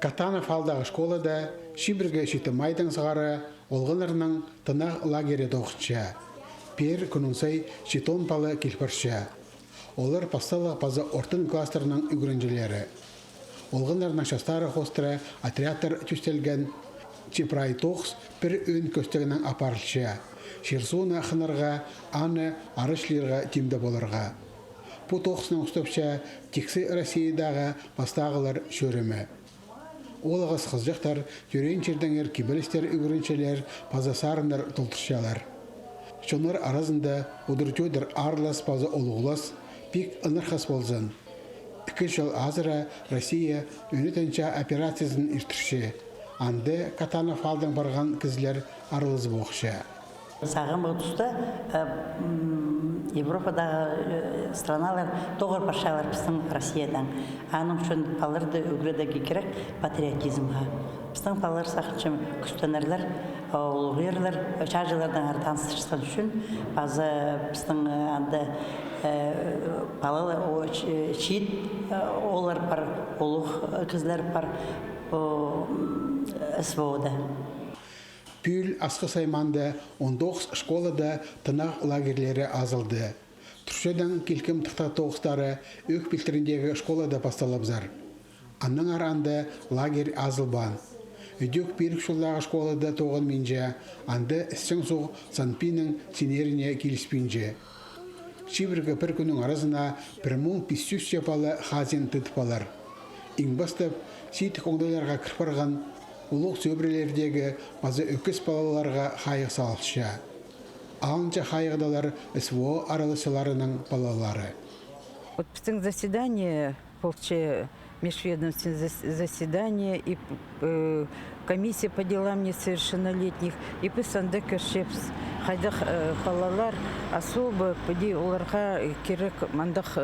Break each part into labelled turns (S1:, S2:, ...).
S1: Катанов алдағы школада шибірге шеті майдан сығары олғынырның тынақ лагері доғытша. Пер күнінсай шетон палы келпірші. Олар пасталық пазы ортын кластерінің үгірінжелері. Олғынырның шастары қостыры отрядтар түстелген Чепрай тоқс бір өн көстігінің апарылшы. Шерсуына қынырға, аны арышлерға тимді болырға. Бұ тоқсының ұстапша тексі Россиядағы бастағылар шөрімі. Олығыз қызжақтар, түрен чердіңер кебелістер үгіріншелер, пазасарындар толтыршалар. Шонар аразында ұдыртөдір арлас паза олығылас, пик ынырхас болзын. 2 жыл азыра Россия өнетенча операциясын иртірші. Анды Катанов алдың барған кізлер арылыз боқшы.
S2: Сағым ұтыста Европадағы страналар тоғыр паршалар біздің Россиядан. Аның үшін палырды үгірдегі керек патриотизмға. Біздің палыр сақыншым күстенерлер, ұлғырлар, чаржылардан артансышқан үшін базы біздің анды палалы шиит олар бар, олық кізлер бар СВО-да.
S1: Пүл асқы сайманды 19 школада тынақ лагерлері азылды. Түршеден келкім тұқта тоғыстары өк білтіріндегі школада басталабзар. Анның аранды лагер азылбан. Өдек берік шолдағы школада тоғын менже, анды істің соқ Санпинің сенеріне келіспенже. Шибіргі бір күнің арасына 1500 жапалы хазин тұтпалар. Иңбастып, сейтік оңдайларға кірпарған ұлық сөбірелердегі базы өкіс балаларға қайық салықшы. Алынша қайығдалар СВО аралысыларының балалары.
S3: Біздің заседание, межведомственное заседание и комиссия по делам несовершеннолетних, и пысанды кіршепс. Қайдақ балалар особо пөде оларға керек мандық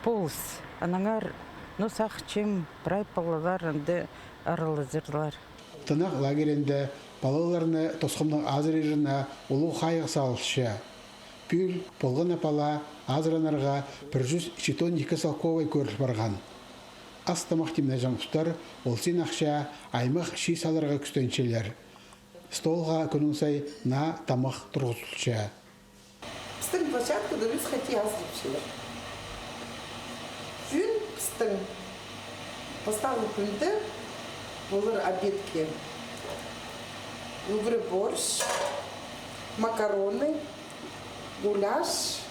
S3: полыс. Анаңар, сақ чем прай балалар анды аралызырлар.
S1: Тынақ лагерінде балаларыны тосқымның азыр ежіна ұлу қайық салышы. Пүл болғын апала азыранарға 112 салковай көріш барған. Ас тамақ теміне жаңғыстар ол сен ақша аймақ ши саларға күстеншелер. Столға күнің сай на тамақ тұрғызылшы.
S4: Біздің площадкада біз қати азырыпшылар. Жүн біздің поставлы күнді болыр обедке. Угры борщ, макароны, гуляш,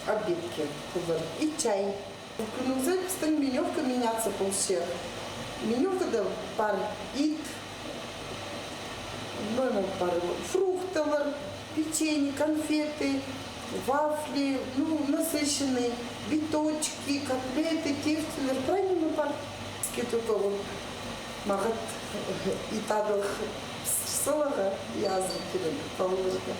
S4: обедки болыр. И чай. Күніңізі біздің меневка меняться полшер. Меневкада пар ит, пар фруктовар, печенье, конфеты, вафли, насыщенные, биточки, котлеты, тефтелер, правильно пар. Скетуковым мағыт итадық сылығы язып келем пауырға.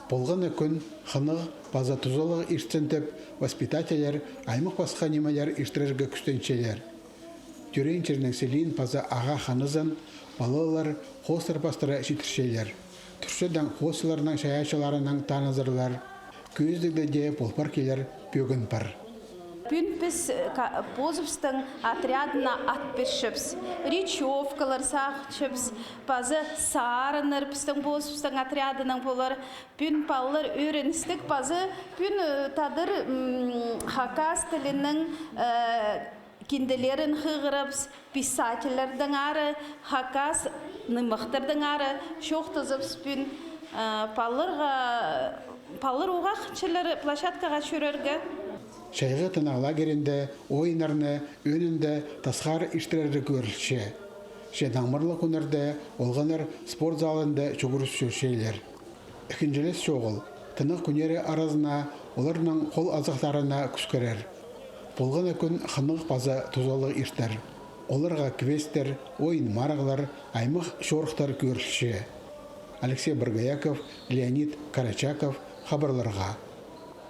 S1: Болғаны күн қынық база тұзолығы иштентіп, воспитателер аймық басқа немелер иштірерге күстеншелер. Түрен чернекселин база аға қанызын балалар қостыр бастыра жетіршелер. Түршеден қосыларының шаяшыларының танызырлар, көздігді де болпар келер бөгін бар.
S5: Пүн біз позывстың отрядына атпешіпс, речевкалар сақчыпс, базы сарыныр біздің позывстың отрядының болар, пүн палылар өріністік, базы пүн тадыр хакас тілінің кенделерін қығырыпс, писательердің ары, хакас нымықтырдың ары, шоқтызыпс пүн палылар оға қыншылары площадкаға шөрерге.
S1: Шайғы тынақ лагерінде ойынарны өнінде тасқар іштірері көрілші. Шедаңмырлы күнірді олғаныр спорт залында чүгіріс шөшейлер. Үкінжелес шоғыл, тынық күнері аразына оларының қол азықтарына күскерер. Болғаны күн қынық база тұзалық іштер. Оларға квестер, ойын марағылар, аймық шорықтар көрілші. Алексей Баргаяков, Леонид Карачаков, хабарларға.